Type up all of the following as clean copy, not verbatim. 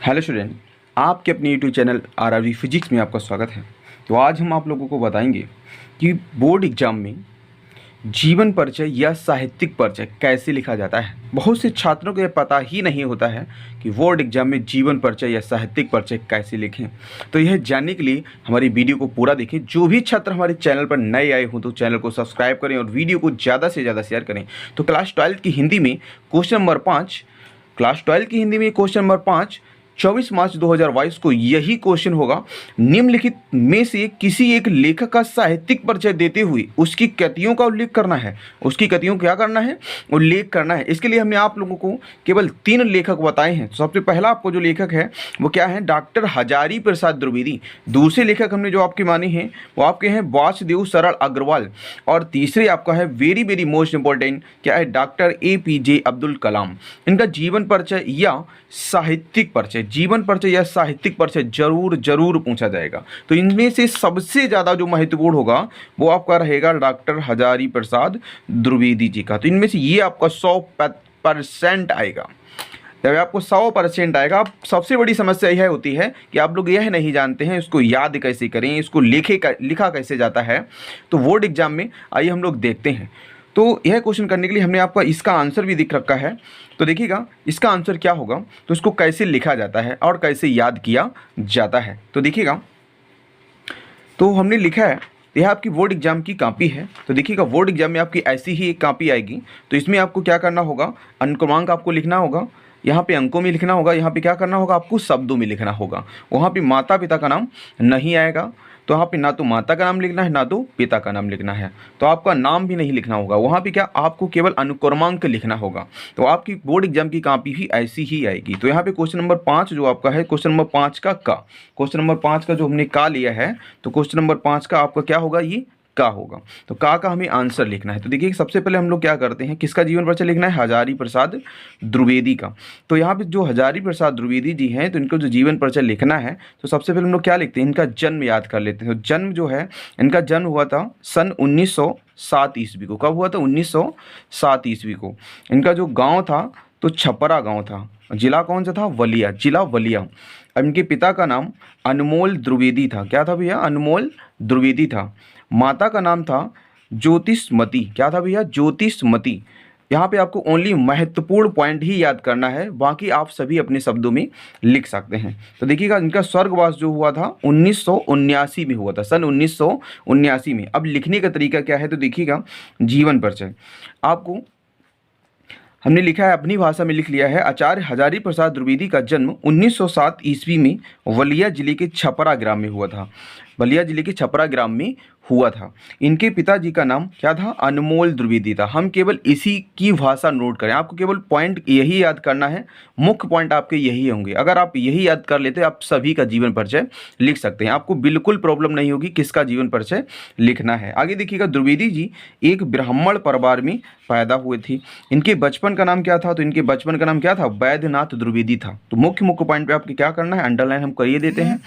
Hello student, आपके अपने YouTube channel RRB physics में आपका स्वागत है। तो आज हम आप लोगों को बताएंगे कि बोर्ड एग्जाम में जीवन परिचय या साहित्यिक परिचय कैसे लिखा जाता है। बहुत से छात्रों को यह पता ही नहीं होता है कि बोर्ड एग्जाम में जीवन परिचय या साहित्यिक परिचय कैसे लिखें। तो यह जानने के लिए हमारी वीडियो को पूरा देखें। जो भी छात्र हमारे चैनल पर नए आए हों तो चैनल को सब्सक्राइब करें और वीडियो को ज़्यादा से ज़्यादा शेयर करें। तो क्लास 12 की हिंदी में क्वेश्चन नंबर 5 24 मार्च 2022 को यही क्वेश्चन होगा। निम्नलिखित में से किसी एक लेखक का साहित्यिक परिचय देते हुए उसकी कृतियों का उल्लेख करना है। उसकी कृतियों क्या करना है? उल्लेख करना है। इसके लिए हमने आप लोगों को केवल 3 लेखक बताए हैं। तो सबसे पहला आपको जो लेखक है वो क्या है? डॉक्टर हजारी प्रसाद द्विवेदी। दूसरे लेखक हमने जो आपके माने हैं वो आपके हैं वासुदेव सरल अग्रवाल। और तीसरे आपका है वेरी वेरी मोस्ट इंपॉर्टेंट क्या है? Doctor APJ Abdul Kalam. इनका जीवन परिचय या साहित्यिक परिचय, जीवन परिचय या साहित्यिक परिचय जरूर पूछा जाएगा। तो इनमें से सबसे ज़्यादा जो महत्वपूर्ण होगा वो आपका रहेगा डॉक्टर हजारी प्रसाद द्विवेदी जी का। तो इनमें से ये आपका 100% आएगा। जब आपको 100% आएगा, सबसे बड़ी समस्या यह होती है कि आप लोग यह नहीं जानते हैं इसको याद कैसे करें, इसको लिखा कैसे जाता है। तो बोर्ड एग्जाम में आइए हम लोग देखते हैं। तो यह क्वेश्चन करने के लिए हमने आपका इसका आंसर भी दिख रखा है। तो देखिएगा इसका आंसर क्या होगा, तो इसको कैसे लिखा जाता है और कैसे याद किया जाता है। तो देखिएगा, तो हमने लिखा है, यह आपकी बोर्ड एग्जाम की कॉपी है। तो देखिएगा बोर्ड एग्जाम में आपकी ऐसी ही एक कॉपी आएगी। तो इसमें आपको क्या करना होगा? अंक क्रमांक आपको लिखना होगा, यहाँ पे अंकों में लिखना होगा, यहाँ पे क्या करना होगा? आपको शब्दों में लिखना होगा। वहाँ पे माता पिता का नाम नहीं आएगा, तो वहाँ पे ना तो माता का नाम लिखना है ना तो पिता का नाम लिखना है। तो आपका नाम भी नहीं लिखना होगा। वहाँ पे क्या आपको केवल अनुक्रमांक लिखना होगा। तो आपकी बोर्ड एग्जाम की कॉपी भी ऐसी ही आएगी। तो यहाँ पे क्वेश्चन नंबर 5 जो आपका है, क्वेश्चन नंबर 5 का क्वेश्चन नंबर 5 का जो हमने का लिया है, तो क्वेश्चन नंबर 5 का आपका क्या होगा? ये का होगा। तो का हमें आंसर लिखना है। तो देखिए सबसे पहले हम लोग क्या करते हैं, किसका जीवन परिचय लिखना है? हजारी प्रसाद द्विवेदी का। तो यहाँ पे जो हजारी प्रसाद द्विवेदी जी हैं, तो इनको जो जीवन परिचय लिखना है, तो सबसे पहले हम लोग क्या लिखते हैं? इनका जन्म याद कर लेते हैं। तो जन्म जो है, इनका जन्म हुआ था सन 1907 ईस्वी को। कब हुआ था? 1907 ईस्वी को। इनका जो गाँव था तो छपरा गाँव था। जिला कौन सा था? बलिया, जिला बलिया। अब इनके पिता का नाम अनमोल द्विवेदी था। क्या था भैया? अनमोल द्विवेदी था। माता का नाम था ज्योतिषमती। क्या था भैया? ज्योतिषमती। यहाँ पे आपको ओनली महत्वपूर्ण पॉइंट ही याद करना है, बाकी आप सभी अपने शब्दों में लिख सकते हैं। तो देखिएगा इनका स्वर्गवास जो हुआ था 1979 में हुआ था, सन 1979 में। अब लिखने का तरीका क्या है? तो देखिएगा जीवन परिचय आपको हमने लिखा है, अपनी भाषा में लिख लिया है। आचार्य हजारी प्रसाद द्विवेदी का जन्म 1907 ईस्वी में बलिया जिले के छपरा ग्राम में हुआ था। बलिया जिले के छपरा ग्राम में हुआ था। इनके पिताजी का नाम क्या था? अनमोल द्विवेदी था। हम केवल इसी की भाषा नोट करें, आपको केवल पॉइंट यही याद करना है, मुख्य पॉइंट आपके यही होंगे। अगर आप यही याद कर लेते आप सभी का जीवन परिचय लिख सकते हैं। आपको बिल्कुल प्रॉब्लम नहीं होगी किसका जीवन परिचय लिखना है। आगे देखिएगा, द्विवेदी जी एक ब्राह्मण परिवार में पैदा हुए थे। इनके बचपन का नाम क्या था? तो इनके बचपन का नाम क्या था? वैद्यनाथ द्विवेदी था। तो मुख्य पॉइंट पे आपके क्या करना है? अंडरलाइन हम करिए देते हैं,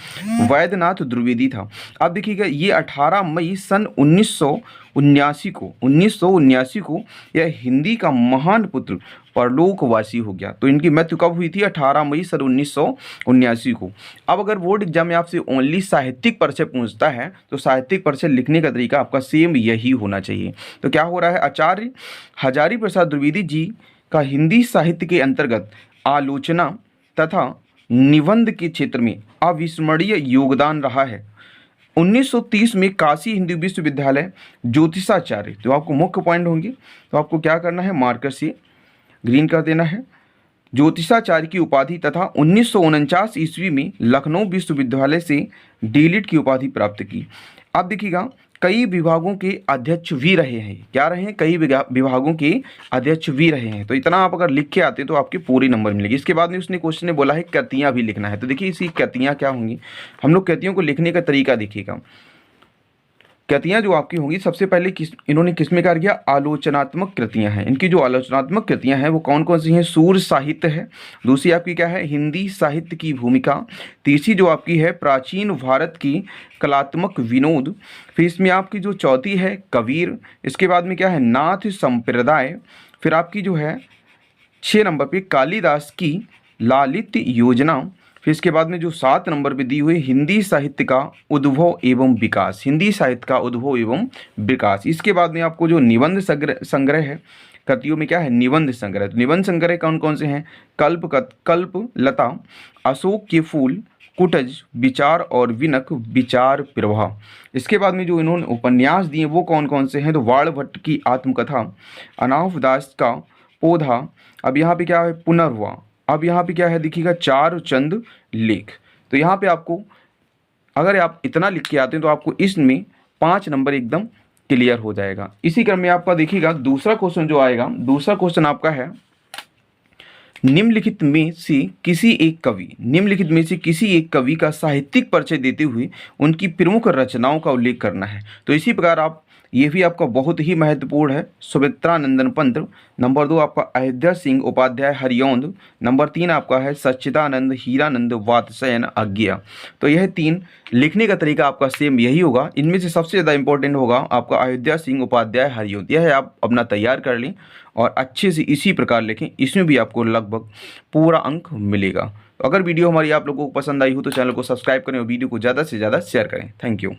वैद्यनाथ द्विवेदी था। अब देखिएगा ये 18 मई सन 1979 को यह हिंदी का महान पुत्र परलोकवासी हो गया। तो इनकी मृत्यु कब हुई थी? 18 मई सन 1979 को। अब अगर बोर्ड एग्जाम में आपसे ओनली साहित्यिक परिचय पूछता है तो साहित्यिक परिचय लिखने का तरीका आपका सेम यही होना चाहिए। तो क्या हो रहा है? आचार्य हजारी प्रसाद द्विवेदी जी का हिंदी साहित्य के अंतर्गत आलोचना तथा निबंध के क्षेत्र में अविस्मरणीय योगदान रहा है। 1930 में काशी हिंदू विश्वविद्यालय ज्योतिषाचार्य, तो आपको मुख्य पॉइंट होंगे, तो आपको क्या करना है? मार्कर से ग्रीन कर देना है। ज्योतिषाचार्य की उपाधि तथा 1949 ईस्वी में लखनऊ विश्वविद्यालय से डीलिट की उपाधि प्राप्त की। अब देखिएगा कई विभागों के अध्यक्ष भी रहे हैं। क्या रहे हैं? कई विभागों के अध्यक्ष भी रहे हैं। तो इतना आप अगर लिख के आते तो आपके पूरे नंबर मिलेगी। इसके बाद में उसने क्वेश्चन ने बोला है कृतियाँ भी लिखना है। तो देखिए इसी कृतियाँ क्या होंगी, हम लोग कृतियों को लिखने का तरीका देखिएगा। कृतियाँ जो आपकी होंगी, सबसे पहले इन्होंने किस में कार्य किया? आलोचनात्मक कृतियाँ हैं। इनकी जो आलोचनात्मक कृतियाँ हैं वो कौन कौन सी हैं? सूर्य साहित्य है। दूसरी आपकी क्या है? हिंदी साहित्य की भूमिका। तीसरी जो आपकी है प्राचीन भारत की कलात्मक विनोद। फिर इसमें आपकी जो चौथी है कबीर। इसके बाद में क्या है? नाथ संप्रदाय। फिर आपकी जो है 6 नंबर पे कालिदास की लालित्य योजना। फिर इसके बाद में जो 7 नंबर पे दी हुई हिंदी साहित्य का उद्भव एवं विकास, हिंदी साहित्य का उद्भव एवं विकास। इसके बाद में आपको जो निबंध संग्रह है, कृतियों में क्या है, निबंध संग्रह। तो निबंध संग्रह कौन कौन से हैं, कल्प लता, अशोक के फूल, कुटज, विचार और विनक, विचार प्रवाह। इसके बाद में जो इन्होंने उपन्यास दिए वो कौन कौन से हैं, तो वाणभट्ट की आत्मकथा, अनाफ दास का पौधा, अब यहाँ पे क्या है, पुनर्वा, अब यहाँ पे क्या है देखिएगा, चार चंद लेख। तो यहाँ पे आपको अगर आप इतना लिख के आते हैं तो आपको इसमें 5 नंबर एकदम क्लियर हो जाएगा। इसी क्रम में आपका देखिएगा दूसरा क्वेश्चन जो आएगा, दूसरा क्वेश्चन आपका है निम्नलिखित में से किसी एक कवि का साहित्यिक परिचय देते हुए उनकी प्रमुख रचनाओं का उल्लेख करना है। तो इसी प्रकार आप, ये भी आपका बहुत ही महत्वपूर्ण है, सुमित्रा नंदन पंत। नंबर 2 आपका अयोध्या सिंह उपाध्याय हरिऔंध। नंबर 3 आपका है सच्चिदानंद हीरानंद वात्स्यायन अज्ञा। तो यह 3 लिखने का तरीका आपका सेम यही होगा। इनमें से सबसे ज़्यादा इंपॉर्टेंट होगा आपका अयोध्या सिंह उपाध्याय हरिऔंध, यह आप अपना तैयार कर लें और अच्छे से इसी प्रकार लिखें, इसमें भी आपको लगभग पूरा अंक मिलेगा। तो अगर वीडियो हमारी आप लोगों को पसंद आई हो तो चैनल को सब्सक्राइब करें और वीडियो को ज़्यादा से ज़्यादा शेयर करें। Thank you.